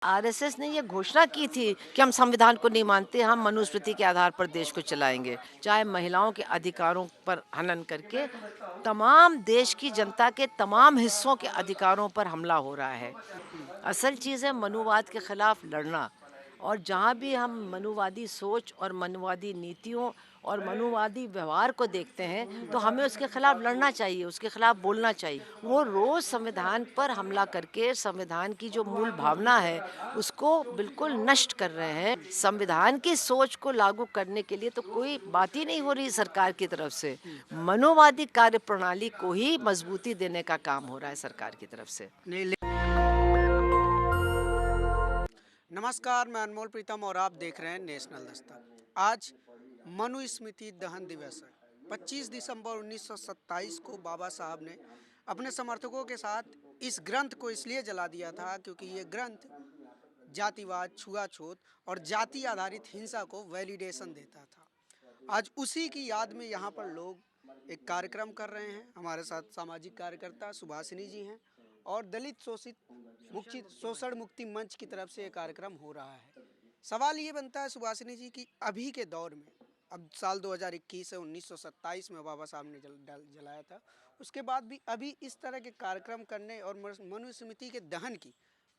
RSS ने ये घोषणा की थी कि हम संविधान को नहीं मानते, हम मनुस्मृति के आधार पर देश को चलाएंगे, चाहे महिलाओं के अधिकारों पर हनन करके तमाम देश की जनता के तमाम हिस्सों के अधिकारों पर हमला हो रहा है। असल चीज़ है मनुवाद के खिलाफ लड़ना। और जहाँ भी हम मनुवादी सोच और मनुवादी नीतियों और मनुवादी व्यवहार को देखते हैं तो हमें उसके खिलाफ लड़ना चाहिए, उसके खिलाफ बोलना चाहिए। वो रोज़ संविधान पर हमला करके संविधान की जो मूल भावना है उसको बिल्कुल नष्ट कर रहे हैं। संविधान की सोच को लागू करने के लिए तो कोई बात ही नहीं हो रही सरकार की तरफ से। मनुवादी कार्यप्रणाली को ही मजबूती देने का काम हो रहा है सरकार की तरफ से। नहीं ले- नमस्कार, मैं अनमोल प्रीतम और आप देख रहे हैं नेशनल दस्तक। आज मनुस्मृति दहन दिवस है। 25 दिसंबर 1927 को बाबा साहब ने अपने समर्थकों के साथ इस ग्रंथ को इसलिए जला दिया था क्योंकि ये ग्रंथ जातिवाद, छुआछूत और जाति आधारित हिंसा को वैलिडेशन देता था। आज उसी की याद में यहाँ पर लोग एक कार्यक्रम कर रहे हैं। हमारे साथ सामाजिक कार्यकर्ता सुभाषिनी जी हैं और दलित शोषित मुक्ति शोषण मुक्ति मंच की तरफ से ये कार्यक्रम हो रहा है। सवाल ये बनता है सुभाषिनी जी कि अभी के दौर में, अब साल 2021 है, 1927 में बाबा साहब ने जलाया था, उसके बाद भी अभी इस तरह के कार्यक्रम करने और मनुस्मृति के दहन की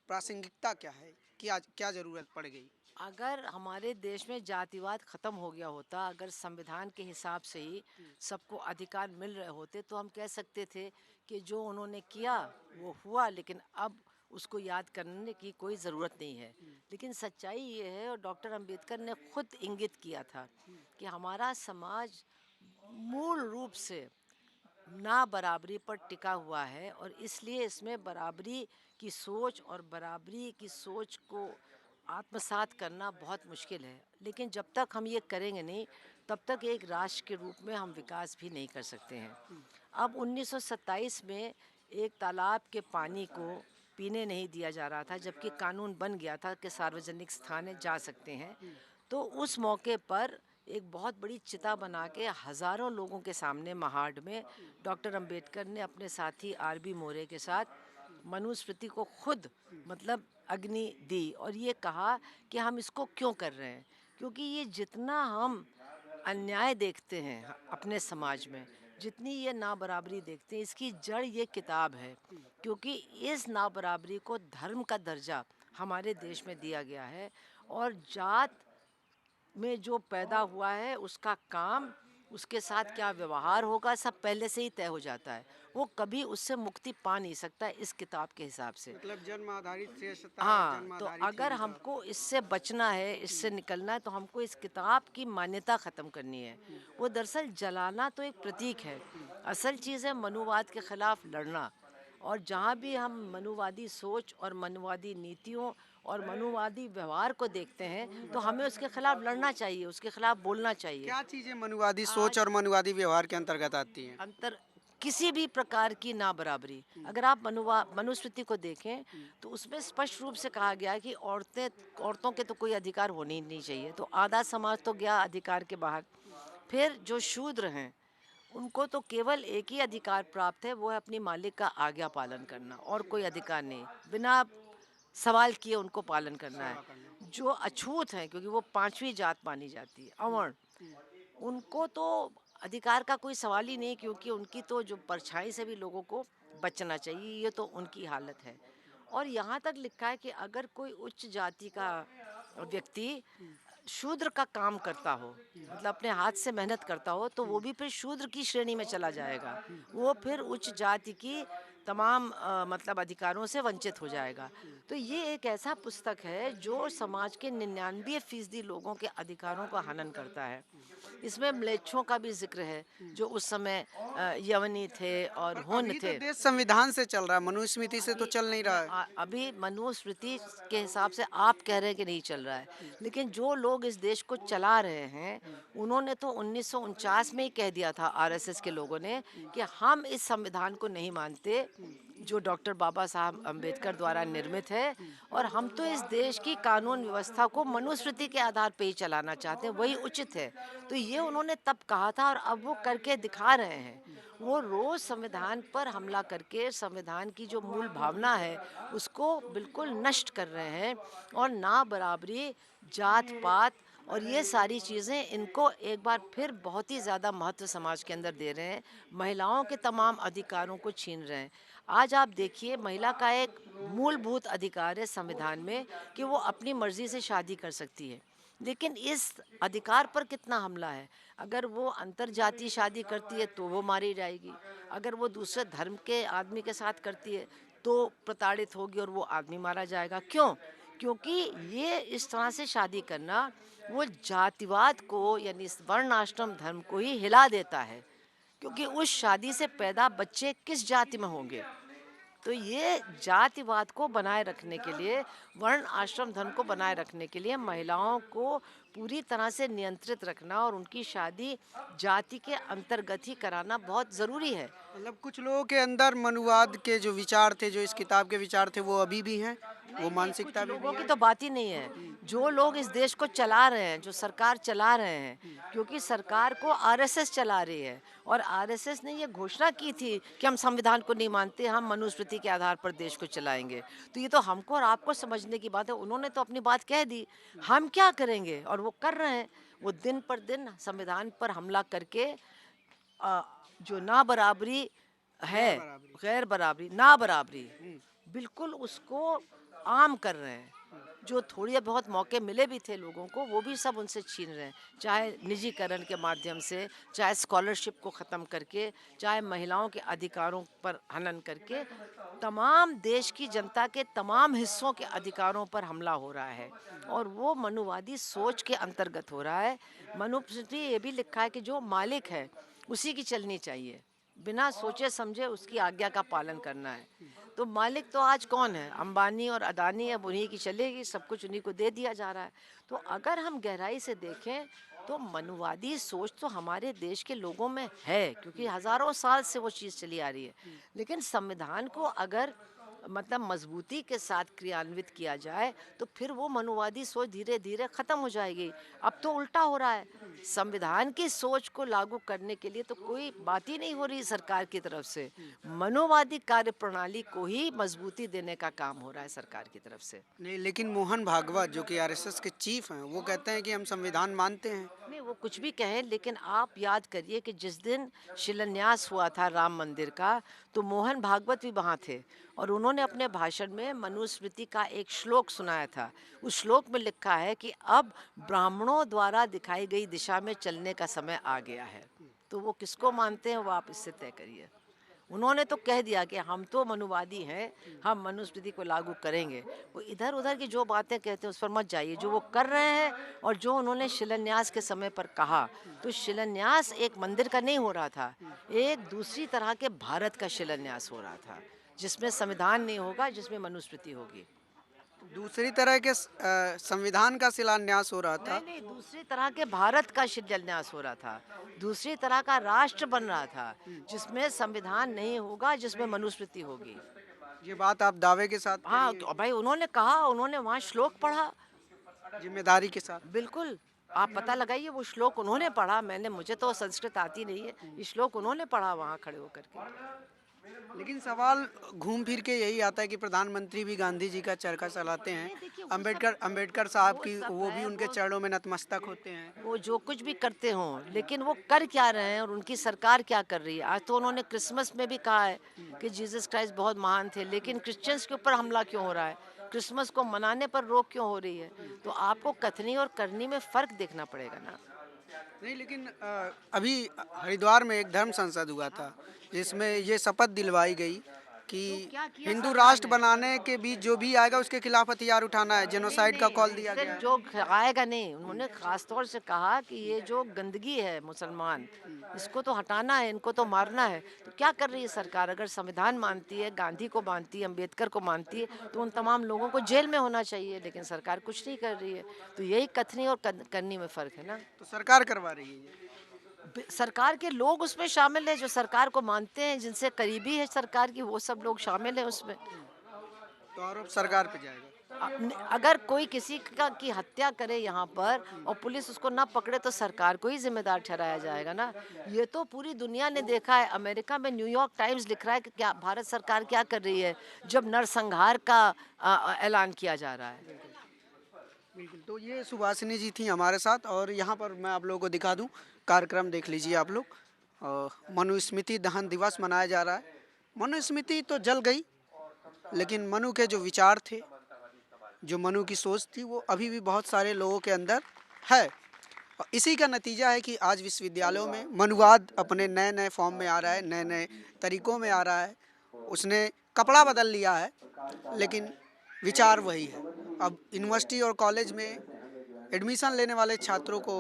प्रासंगिकता क्या है, क्या क्या जरूरत पड़ गई? अगर हमारे देश में जातिवाद खत्म हो गया होता, अगर संविधान के हिसाब से ही सबको अधिकार मिल रहे होते तो हम कह सकते थे कि जो उन्होंने किया वो हुआ, लेकिन अब उसको याद करने की कोई ज़रूरत नहीं है। लेकिन सच्चाई ये है, और डॉक्टर अंबेडकर ने खुद इंगित किया था कि हमारा समाज मूल रूप से ना बराबरी पर टिका हुआ है, और इसलिए इसमें बराबरी की सोच और बराबरी की सोच को आत्मसात करना बहुत मुश्किल है। लेकिन जब तक हम ये करेंगे नहीं, तब तक एक राष्ट्र के रूप में हम विकास भी नहीं कर सकते हैं। अब 1927 में एक तालाब के पानी को पीने नहीं दिया जा रहा था, जबकि कानून बन गया था कि सार्वजनिक स्थान जा सकते हैं। तो उस मौके पर एक बहुत बड़ी चिता बना के हज़ारों लोगों के सामने महाड में डॉक्टर अंबेडकर ने अपने साथी आर.बी. मोरे के साथ मनुस्मृति को खुद मतलब अग्नि दी, और ये कहा कि हम इसको क्यों कर रहे हैं, क्योंकि ये जितना हम अन्याय देखते हैं अपने समाज में, जितनी ये नाबराबरी देखते हैं, इसकी जड़ ये किताब है। क्योंकि इस नाबराबरी को धर्म का दर्जा हमारे देश में दिया गया है, और जात में जो पैदा हुआ है उसका काम, उसके साथ क्या व्यवहार होगा, सब पहले से ही तय हो जाता है। वो कभी उससे मुक्ति पा नहीं सकता इस किताब के हिसाब से। मतलब जन्म आधारित श्रेष्ठता और हाँ, जन्म तो आधारित अगर हिंसा। हमको इससे बचना है, इससे निकलना है, तो हमको इस किताब की मान्यता ख़त्म करनी है। वो दरअसल जलाना तो एक प्रतीक है, असल चीज़ है मनुवाद के ख़िलाफ़ लड़ना। और जहाँ भी हम मनुवादी सोच और मनुवादी नीतियों और मनुवादी व्यवहार को देखते हैं, तो हमें उसके खिलाफ़ लड़ना चाहिए, उसके खिलाफ़ बोलना चाहिए। क्या चीजें मनुवादी सोच आज और मनुवादी व्यवहार के अंतर्गत आती हैं? अंतर किसी भी प्रकार की ना बराबरी, अगर आप मनुस्मृति को देखें तो उसमें स्पष्ट रूप से कहा गया है कि औरतों के तो कोई अधिकार होने ही नहीं चाहिए, तो आधा समाज तो गया अधिकार के बाहर। फिर जो शूद्र हैं उनको तो केवल एक ही अधिकार प्राप्त है, वो है अपनी मालिक का आज्ञा पालन करना, और कोई अधिकार नहीं, बिना सवाल किए उनको पालन करना है। सेवा करना। जो अछूत हैं, क्योंकि वो पांचवी जात मानी जाती है, अवर्ण, उनको तो अधिकार का कोई सवाल ही नहीं, क्योंकि उनकी तो जो परछाई से भी लोगों को बचना चाहिए, ये तो उनकी हालत है। और यहाँ तक लिखा है कि अगर कोई उच्च जाति का व्यक्ति शूद्र का काम करता हो, मतलब अपने हाथ से मेहनत करता हो, तो वो भी फिर शूद्र की श्रेणी में चला जाएगा। वो फिर उच्च जाति की तमाम मतलब अधिकारों से वंचित हो जाएगा। तो ये एक ऐसा पुस्तक है जो समाज के 99% लोगों के अधिकारों का हनन करता है। इसमें म्लेच्छों का भी ज़िक्र है, जो उस समय यवनी थे और पर हुन अभी तो थे। देश संविधान से चल रहा है, मनुस्मृति से तो अभी चल नहीं रहा है। अभी मनुस्मृति के हिसाब से आप कह रहे हैं कि नहीं चल रहा है, लेकिन जो लोग इस देश को चला रहे हैं उन्होंने तो 1949 में ही कह दिया था, आरएसएस के लोगों ने, कि हम इस संविधान को नहीं मानते जो डॉक्टर बाबा साहब अम्बेडकर द्वारा निर्मित है, और हम तो इस देश की कानून व्यवस्था को मनुस्मृति के आधार पर ही चलाना चाहते हैं, वही उचित है। तो ये उन्होंने तब कहा था, और अब वो करके दिखा रहे हैं। वो रोज संविधान पर हमला करके संविधान की जो मूल भावना है उसको बिल्कुल नष्ट कर रहे हैं। और ना बराबरी, जात पात और ये सारी चीज़ें इनको एक बार फिर बहुत ही ज़्यादा महत्व समाज के अंदर दे रहे हैं। महिलाओं के तमाम अधिकारों को छीन रहे हैं। आज आप देखिए, महिला का एक मूलभूत अधिकार है संविधान में कि वो अपनी मर्जी से शादी कर सकती है। लेकिन इस अधिकार पर कितना हमला है। अगर वो अंतर जातीय शादी करती है तो वो मारी जाएगी। अगर वो दूसरे धर्म के आदमी के साथ करती है तो प्रताड़ित होगी और वो आदमी मारा जाएगा। क्यों? क्योंकि ये इस तरह से शादी करना वो जातिवाद को यानी इस वर्ण आश्रम धर्म को ही हिला देता है। क्योंकि उस शादी से पैदा बच्चे किस जाति में होंगे। तो ये जातिवाद को बनाए रखने के लिए, वर्ण आश्रम धर्म को बनाए रखने के लिए महिलाओं को पूरी तरह से नियंत्रित रखना और उनकी शादी जाति के अंतर्गत ही कराना बहुत ज़रूरी है। मतलब कुछ लोगों के अंदर मनुवाद के जो विचार थे, जो इस किताब के विचार थे, वो अभी भी हैं, वो नहीं, नहीं, मानसिकता कुछ अभी लोगों भी की है। तो बात ही नहीं है। जो लोग इस देश को चला रहे हैं, जो सरकार चला रहे हैं, क्योंकि सरकार को आरएसएस चला रही है और आरएसएस ने ये घोषणा की थी कि हम संविधान को नहीं मानते, हम मनुस्मृति के आधार पर देश को चलाएंगे। तो ये तो हमको और आपको समझने की बात है। उन्होंने तो अपनी बात कह दी, हम क्या करेंगे? और वो कर रहे हैं। वो दिन पर दिन संविधान पर हमला करके अ, जो ना बराबरी है, गैर बराबरी। गैर बराबरी, ना बराबरी, हुँ, बिल्कुल उसको आम कर रहे हैं। जो थोड़े बहुत मौके मिले भी थे लोगों को, वो भी सब उनसे छीन रहे हैं। चाहे निजीकरण के माध्यम से, चाहे स्कॉलरशिप को ख़त्म करके, चाहे महिलाओं के अधिकारों पर हनन करके, तमाम देश की जनता के तमाम हिस्सों के अधिकारों पर हमला हो रहा है। और वो मनुवादी सोच के अंतर्गत हो रहा है। मनुस्मृति ये भी लिखा है कि जो मालिक है, उसी की चलनी चाहिए। बिना सोचे समझे उसकी आज्ञा का पालन करना है। तो मालिक तो आज कौन है? अंबानी और अदानी, अब उन्हीं की चलेगी, सब कुछ उन्हीं को दे दिया जा रहा है। तो अगर हम गहराई से देखें तो मनुवादी सोच तो हमारे देश के लोगों में है, क्योंकि हज़ारों साल से वो चीज़ चली आ रही है। लेकिन संविधान को अगर मतलब मजबूती के साथ क्रियान्वित किया जाए तो फिर वो मनुवादी सोच धीरे धीरे खत्म हो जाएगी। अब तो उल्टा हो रहा है। संविधान की सोच को लागू करने के लिए तो कोई बात ही नहीं हो रही सरकार की तरफ से। मनुवादी कार्य प्रणाली को ही मजबूती देने का काम हो रहा है सरकार की तरफ से। नहीं, लेकिन मोहन भागवत जो कि आरएसएस के चीफ हैं, वो कहते हैं कि हम संविधान मानते हैं। नहीं, वो कुछ भी कहें, लेकिन आप याद करिए कि जिस दिन शिलान्यास हुआ था राम मंदिर का, तो मोहन भागवत भी वहाँ थे और उन्होंने अपने भाषण में मनुस्मृति का एक श्लोक सुनाया था। उस श्लोक में लिखा है कि अब ब्राह्मणों द्वारा दिखाई गई दिशा में चलने का समय आ गया है। तो वो किसको मानते हैं, वो आप इससे तय करिए। उन्होंने तो कह दिया कि हम तो मनुवादी हैं, हम मनुस्मृति को लागू करेंगे। वो इधर-उधर की जो बातें कहते हैं उस पर मत जाइए। जो वो कर रहे हैं और जो उन्होंने शिलान्यास के समय पर कहा, तो शिलान्यास एक मंदिर का नहीं हो रहा था, एक दूसरी तरह के भारत का शिलान्यास हो रहा था, जिसमें संविधान नहीं होगा, जिसमें मनुस्मृति होगी। दूसरी तरह के संविधान का शिलान्यास हो रहा था। नहीं, नहीं, दूसरी तरह के भारत का शिलान्यास हो रहा था। दूसरी तरह का राष्ट्र बन रहा था, जिसमें संविधान नहीं होगा, जिसमें मनुस्मृति होगी। ये बात आप दावे के साथ कह हाँ, रही तो भाई उन्होंने कहा, उन्होंने वहाँ श्लोक पढ़ा। हैं, जिम्मेदारी के साथ। बिल्कुल, आप पता लगाइए वो श्लोक उन्होंने पढ़ा, मुझे तो संस्कृत आती नहीं है। ये श्लोक उन्होंने पढ़ा वहाँ खड़े होकर के। लेकिन सवाल घूम फिर के यही आता है कि प्रधानमंत्री भी गांधी जी का चरखा चलाते हैं। नहीं, देखिए अंबेडकर साहब वो की, सब वो भी है, उनके चरणों में नतमस्तक होते हैं। वो जो कुछ भी करते हों, लेकिन वो कर क्या रहे हैं और उनकी सरकार क्या कर रही है। आज तो उन्होंने क्रिसमस में भी कहा है कि जीसस क्राइस्ट बहुत महान थे, लेकिन क्रिश्चियंस के ऊपर हमला क्यों हो रहा है? क्रिसमस को मनाने पर रोक क्यों हो रही है? तो आपको कथनी और करनी में फ़र्क देखना पड़ेगा ना। नहीं, लेकिन अभी हरिद्वार में एक धर्म संसद हुआ था, जिसमें ये शपथ दिलवाई गई कि तो क्या किया हिंदू सरकार राष्ट्र ने? बनाने के बीच जो भी आएगा उसके खिलाफ हथियार उठाना है, नहीं, जेनोसाइड का नहीं, कॉल नहीं, दिया गया सिर्फ है। जो आएगा नहीं, उन्होंने खास तौर से कहा कि ये जो गंदगी है मुसलमान, इसको तो हटाना है, इनको तो मारना है। तो क्या कर रही है सरकार? अगर संविधान मानती है, गांधी को मानती है, अंबेडकर को मानती है, तो उन तमाम लोगों को जेल में होना चाहिए, लेकिन सरकार कुछ नहीं कर रही है। तो यही कथनी और करनी में फ़र्क है ना। तो सरकार करवा रही है ये। सरकार के लोग उसमें शामिल हैं, जो सरकार को मानते हैं, जिनसे करीबी है सरकार की, वो सब लोग शामिल हैं उसमें। तो आरोप सरकार पे जाएगा। अगर कोई किसी की हत्या करे यहाँ पर और पुलिस उसको ना पकड़े तो सरकार को ही जिम्मेदार ठहराया जाएगा ना। ये तो पूरी दुनिया ने देखा है। अमेरिका में न्यूयॉर्क टाइम्स लिख रहा है कि क्या भारत सरकार क्या कर रही है जब नरसंहार का ऐलान किया जा रहा है। बिल्कुल, तो ये सुभाषिनी जी थी हमारे साथ और यहाँ पर मैं आप लोगों को दिखा दूँ कार्यक्रम देख लीजिए आप लोग। मनुस्मृति दहन दिवस मनाया जा रहा है। मनुस्मृति तो जल गई, लेकिन मनु के जो विचार थे, जो मनु की सोच थी, वो अभी भी बहुत सारे लोगों के अंदर है। और इसी का नतीजा है कि आज विश्वविद्यालयों में मनुवाद अपने नए नए फॉर्म में आ रहा है, नए नए तरीक़ों में आ रहा है। उसने कपड़ा बदल लिया है, लेकिन विचार वही है। अब यूनिवर्सिटी और कॉलेज में एडमिशन लेने वाले छात्रों को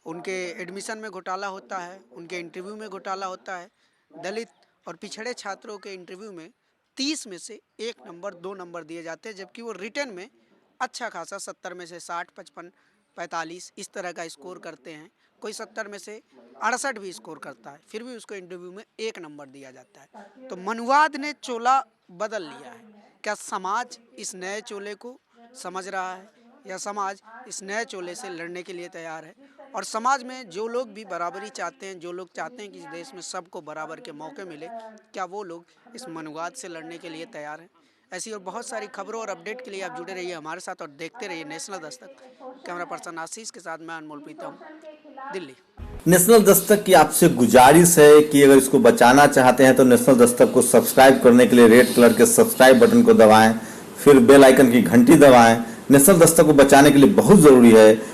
उनके एडमिशन में घोटाला होता है, उनके इंटरव्यू में घोटाला होता है। दलित और पिछड़े छात्रों के इंटरव्यू में 30 में से 1 नंबर 2 नंबर दिए जाते हैं, जबकि वो रिटन में अच्छा खासा 70 में से 60, 55, 45 इस तरह का स्कोर करते हैं। कोई 70 में से 68 भी स्कोर करता है, फिर भी उसको इंटरव्यू में 1 नंबर दिया जाता है। तो मनुवाद ने चोला बदल लिया है। क्या समाज इस नए चोले को समझ रहा है, या समाज इस नए चोले से लड़ने के लिए तैयार है? और समाज में जो लोग भी बराबरी चाहते हैं, जो लोग चाहते हैं कि इस देश में सबको बराबर के मौके मिले, क्या वो लोग इस मनुवाद से लड़ने के लिए तैयार हैं? ऐसी और बहुत सारी खबरों और अपडेट के लिए आप जुड़े रहिए हमारे साथ और देखते रहिए नेशनल दस्तक। कैमरा पर्सन आशीष के साथ मैं अनमोल प्रीतम, दिल्ली। नेशनल दस्तक की आपसे गुजारिश है कि अगर इसको बचाना चाहते हैं तो नेशनल दस्तक को सब्सक्राइब करने के लिए रेड कलर के सब्सक्राइब बटन को दबाएं, फिर बेल आइकन की घंटी दबाएं। नेशनल दस्तक को बचाने के लिए बहुत जरूरी है